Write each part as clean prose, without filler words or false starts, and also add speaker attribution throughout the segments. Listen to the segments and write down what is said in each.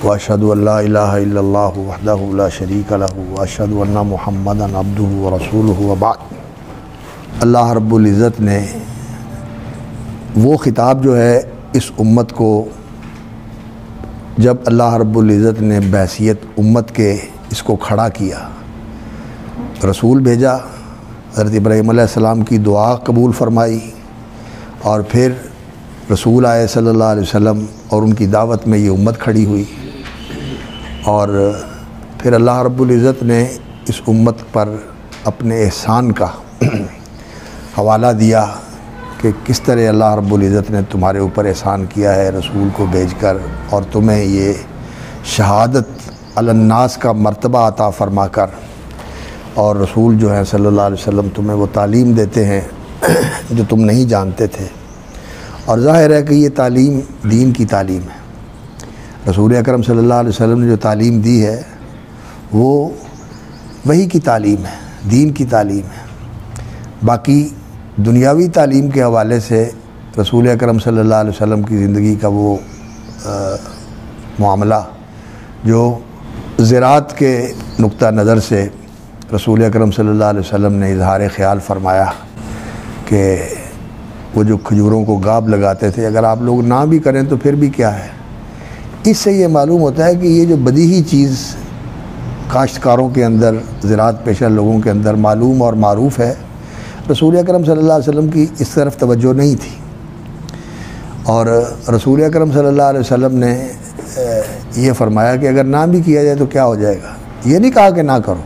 Speaker 1: واشهد ان لا الہ الا اللہ وحدہ لا شریک لہ واشهد ان محمدا عبدہ ورسولہ وبعد۔ اللہ رب العزت نے وہ خطاب جو ہے اس امت کو جب اللہ رب العزت نے بحیثیت امت کے اس کو کھڑا کیا، رسول بھیجا، حضرت ابراہیم علیہ السلام کی دعا قبول فرمائی، اور پھر رسول آئے صلی اللہ علیہ وسلم اور ان کی دعوت میں یہ امت کھڑی ہوئی، اور پھر اللہ رب العزت نے اس امت پر اپنے احسان کا حوالہ دیا کہ کس طرح اللہ رب العزت نے تمہارے اوپر احسان کیا ہے رسول کو بھیج کر، اور تمہیں یہ شہادت علی الناس کا مرتبہ عطا فرما کر، اور رسول جو ہے صلی اللہ علیہ وسلم تمہیں وہ تعلیم دیتے ہیں جو تم نہیں جانتے تھے، اور ظاہر ہے کہ یہ تعلیم دین کی تعلیم ہے۔ رسول اکرم صلی اللہ علیہ وسلم نے جو تعلیم دی ہے وہ وحی کی تعلیم ہے، دین کی تعلیم ہے۔ باقی دنیاوی تعلیم کے حوالے سے رسول اکرم صلی اللہ علیہ وسلم کی زندگی کا وہ معاملہ جو زراعت کے نقطہ نظر سے رسول اکرم صلی اللہ علیہ وسلم نے اظہار خیال فرمایا کہ وہ جو کھجوروں کو گاب لگاتے تھے، اگر آپ لوگ نہ بھی کریں تو پھر بھی کیا ہے۔ اس سے یہ معلوم ہوتا ہے کہ یہ جو بدیہی چیز کاشتکاروں کے اندر، زراعت پیشہ لوگوں کے اندر معلوم اور معروف ہے، رسول اکرم صلی اللہ علیہ وسلم کی اس طرف توجہ نہیں تھی، اور رسول اکرم صلی اللہ علیہ وسلم نے یہ فرمایا کہ اگر نہ بھی کیا جائے تو کیا ہو جائے گا۔ یہ نہیں کہا کہ نہ کرو،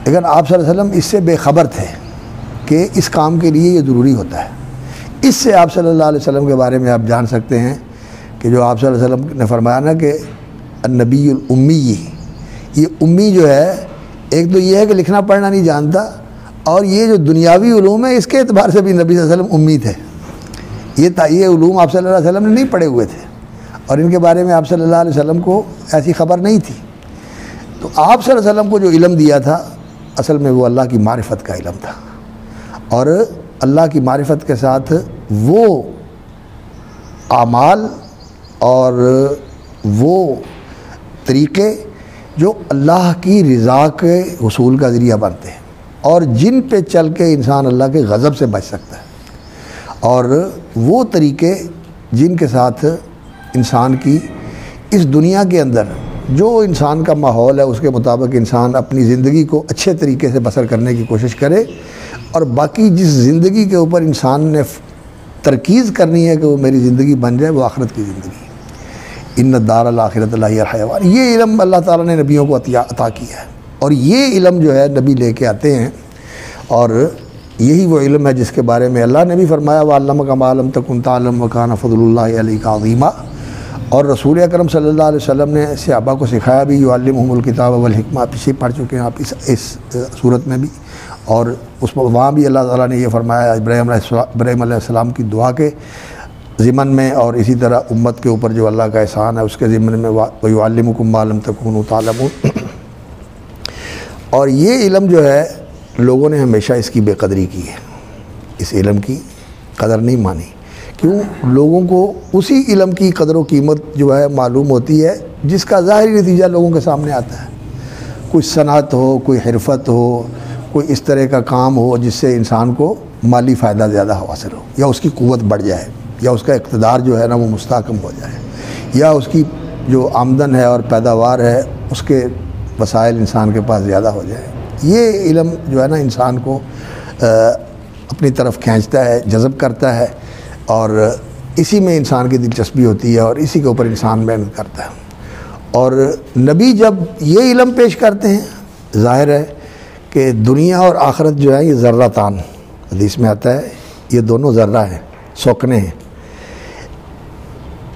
Speaker 1: لیکن آپ صلی اللہ علیہ وسلم اس سے بے خبر تھے کہ اس کام کے لیے یہ ضروری ہوتا ہے۔ اس سے آپ صلی اللہ علیہ وسلم کے بارے میں آپ جان سکتے ہیں کہ جو آپ صلی اللہ علیہ وسلم نے فرمایا نا کہ النبی الامی، یہ امی جو ہے، ایک تو یہ ہے کہ لکھنا پڑھنا نہیں جانتا، اور یہ جو دنیاوی علوم ہے اس کے اعتبار سے بھی نبی صلی اللہ علیہ وسلم امی تھے۔ یہ علوم آپ صلی اللہ علیہ وسلم نے نہیں پڑھے ہوئے تھے، اور ان کے بارے میں آپ صلی اللہ علیہ وسلم کو ایسی خبر نہیں تھی۔ تو آپ صلی اللہ علیہ وسلم کو جو علم دیا تھا اصل میں وہ اللہ کی معرفت کا علم تھا، اور اللہ کی معرفت کے ساتھ وہ اعمال اور وہ طریقے جو اللہ کی رضا کے حصول کا ذریعہ بنتے ہیں، اور جن پہ چل کے انسان اللہ کے غضب سے بچ سکتا ہے، اور وہ طریقے جن کے ساتھ انسان کی اس دنیا کے اندر جو انسان کا ماحول ہے اس کے مطابق انسان اپنی زندگی کو اچھے طریقے سے بسر کرنے کی کوشش کرے، اور باقی جس زندگی کے اوپر انسان نے ترکیز کرنی ہے کہ وہ میری زندگی بن جائے، وہ آخرت کی زندگی، ان الدار الاخرۃ لہی الحیوان، یہ علم اللہ تعالیٰ نے نبیوں کو عطا کیا ہے، اور یہ علم جو ہے نبی لے کے آتے ہیں، اور یہی وہ علم ہے جس کے بارے میں اللہ نے بھی فرمایا وَعَلَّمَكَ مَا لَمْ تَكُنْ تَعْلَمْ وَكَانَ فَضْلُ اللَّهِ عَلَيْكَ عَظِيمًا، اور رسول اکرم صلی اللہ علیہ وسلم نے صحابہ کو سکھایا بھی، يُعَلِّمُهُمُ الْكِتَابَ وَالْحِكْمَةَ، پیچھے پڑھ چکے ہیں آپ اس صورت میں بھی، اور اس وہاں بھی اللہ تعالیٰ نے یہ فرمایا ابراہیم علیہ السلام کی دعا کے ضمن میں، اور اسی طرح امت کے اوپر جو اللہ کا احسان ہے اس کے ضمن میں وَيُعَلِّمُكُم مَّا لَمْ تَكُونُوا تَعْلَمُونَ۔ اور یہ علم جو ہے لوگوں نے ہمیشہ اس کی بے قدری کی ہے، اس علم کی قدر نہیں مانی، کیوں؟ لوگوں کو اسی علم کی قدر و قیمت جو ہے معلوم ہوتی ہے جس کا ظاہری نتیجہ لوگوں کے سامنے آتا ہے، کوئی صنعت ہو، کوئی حرفت ہو، کوئی اس طرح کا کام ہو جس سے انسان کو مالی فائدہ زیادہ حاصل ہو، یا اس کی قوت بڑھ جائے، یا اس کا اقتدار جو ہے نا وہ مستحکم ہو جائے، یا اس کی جو آمدن ہے اور پیداوار ہے اس کے وسائل انسان کے پاس زیادہ ہو جائے۔ یہ علم جو ہے نا انسان کو اپنی طرف کھینچتا ہے، جذب کرتا ہے، اور اسی میں انسان کی دلچسپی ہوتی ہے، اور اسی کے اوپر انسان محنت کرتا ہے۔ اور نبی جب یہ علم پیش کرتے ہیں، ظاہر ہے کہ دنیا اور آخرت جو ہے یہ ذرہ تان، حدیث میں آتا ہے یہ دونوں ذرہ ہیں، سوکنے ہیں،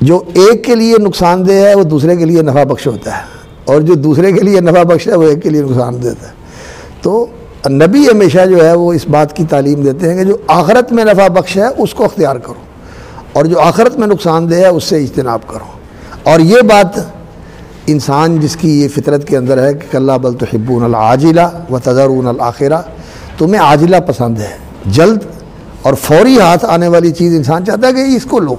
Speaker 1: جو ایک کے لیے نقصان دہ ہے وہ دوسرے کے لیے نفع بخش ہوتا ہے، اور جو دوسرے کے لیے نفع بخش ہے وہ ایک کے لیے نقصان دیتا ہے۔ تو نبی ہمیشہ جو ہے وہ اس بات کی تعلیم دیتے ہیں کہ جو آخرت میں نفع بخش ہے اس کو اختیار کرو، اور جو آخرت میں نقصان دہ ہے اس سے اجتناب کرو۔ اور یہ بات انسان جس کی یہ فطرت کے اندر ہے کہ کلا بل تحبون العاجلہ وتذرون الآخرہ، تمہیں عاجلہ پسند ہے، جلد اور فوری ہاتھ آنے والی چیز انسان چاہتا ہے کہ اس کو لو،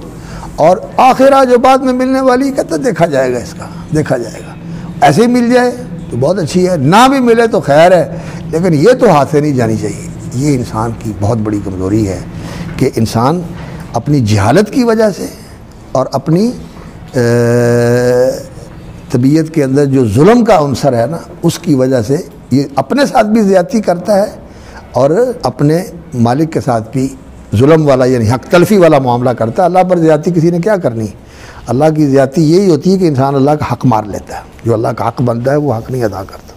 Speaker 1: اور آخرہ جو بعد میں ملنے والی کہتا دیکھا جائے گا، اس کا دیکھا جائے گا، ایسے ہی مل جائے تو بہت اچھی ہے، نہ بھی ملے تو خیر ہے، لیکن یہ تو ہاتھ سے نہیں جانی چاہیے۔ یہ انسان کی بہت بڑی کمزوری ہے کہ انسان اپنی جہالت کی وجہ سے اور اپنی طبیعت کے اندر جو ظلم کا عنصر ہے نا، اس کی وجہ سے یہ اپنے ساتھ بھی زیادتی کرتا ہے اور اپنے مالک کے ساتھ بھی ظلم والا یعنی حق تلفی والا معاملہ کرتا ہے۔ اللہ پر زیادتی کسی نے کیا کرنی؟ اللہ کی زیادتی یہی ہوتی ہے کہ انسان اللہ کا حق مار لیتا ہے، جو اللہ کا حق بنتا ہے وہ حق نہیں ادا کرتا،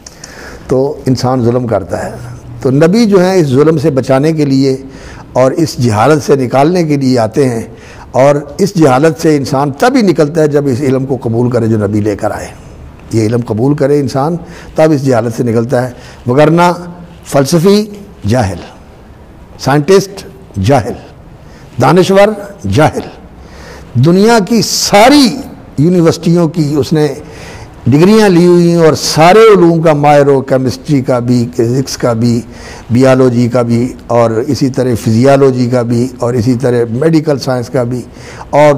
Speaker 1: تو انسان ظلم کرتا ہے۔ تو نبی جو ہیں اس ظلم سے بچانے کے لیے اور اس جہالت سے نکالنے کے لیے آتے ہیں، اور اس جہالت سے انسان تب ہی نکلتا ہے جب اس علم کو قبول کرے جو نبی لے کر آئے۔ یہ علم قبول کرے انسان تب اس جہالت سے نکلتا ہے، وگرنہ فلسفی جاہل، سائنٹسٹ جاہل، دانشور جاہل، دنیا کی ساری یونیورسٹیوں کی اس نے ڈگریاں لی ہوئی ہیں اور سارے علوم کا ماہر ہو، کیمسٹری کا بھی، فزکس کا بھی، بیالوجی کا بھی، اور اسی طرح فزیالوجی کا بھی، اور اسی طرح میڈیکل سائنس کا بھی، اور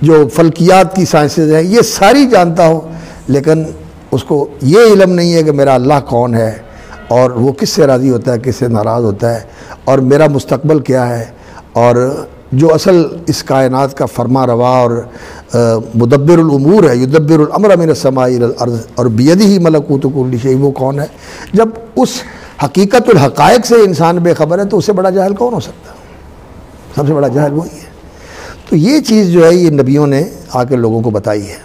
Speaker 1: جو فلکیات کی سائنسز ہیں یہ ساری جانتا ہو، لیکن اس کو یہ علم نہیں ہے کہ میرا اللہ کون ہے اور وہ کس سے راضی ہوتا ہے، کس سے ناراض ہوتا ہے، اور میرا مستقبل کیا ہے، اور جو اصل اس کائنات کا فرما روا اور مدبر الامور ہے، یدبر الامر من السماء الى الارض اور بیدہ ملکوت کل شیء، وہ کون ہے؟ جب اس حقیقت الحقائق سے انسان بے خبر ہے تو اس سے بڑا جاہل کون ہو سکتا ہے؟ سب سے بڑا جاہل وہی ہے۔ تو یہ چیز جو ہے یہ نبیوں نے آ کے لوگوں کو بتائی ہے،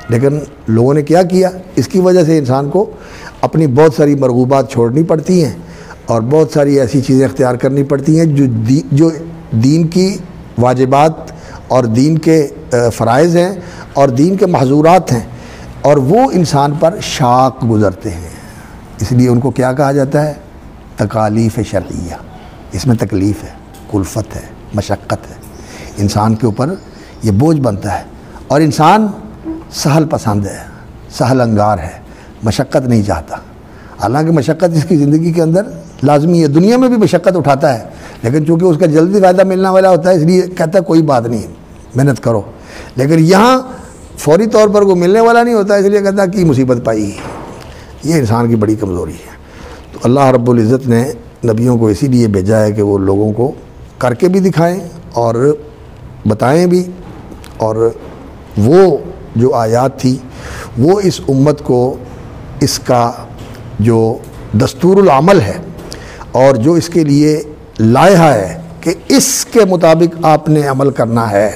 Speaker 1: لیکن لوگوں نے کیا کیا؟ اس کی وجہ سے انسان کو اپنی بہت ساری مرغوبات چھوڑنی پڑتی ہیں اور بہت ساری ایسی چیزیں اختیار کرنی پڑتی ہیں جو دین کی واجبات اور دین کے فرائض ہیں اور دین کے محظورات ہیں، اور وہ انسان پر شاق گزرتے ہیں۔ اس لیے ان کو کیا کہا جاتا ہے؟ تکالیف شرعیہ۔ اس میں تکلیف ہے، کلفت ہے، مشقت ہے، انسان کے اوپر یہ بوجھ بنتا ہے، اور انسان سہل پسند ہے، سہل انگار ہے، مشقت نہیں چاہتا۔ حالانکہ مشقت اس کی زندگی کے اندر لازمی ہے، دنیا میں بھی مشقت اٹھاتا ہے، لیکن چونکہ اس کا جلدی فائدہ ملنے والا ہوتا ہے اس لیے کہتا ہے کوئی بات نہیں، محنت کرو، لیکن یہاں فوری طور پر کوئی ملنے والا نہیں ہوتا اس لیے کہتا ہے کہ مصیبت پائی۔ یہ انسان کی بڑی کمزوری ہے۔ تو اللہ رب العزت نے نبیوں کو اسی لیے بھیجا ہے کہ وہ لوگوں کو کر کے بھی دکھائیں اور بتائیں بھی، اور وہ جو آیات تھی وہ اس امت کو اس کا جو دستور العمل ہے اور جو اس کے لیے لائحہ ہے کہ اس کے مطابق آپ نے عمل کرنا ہے،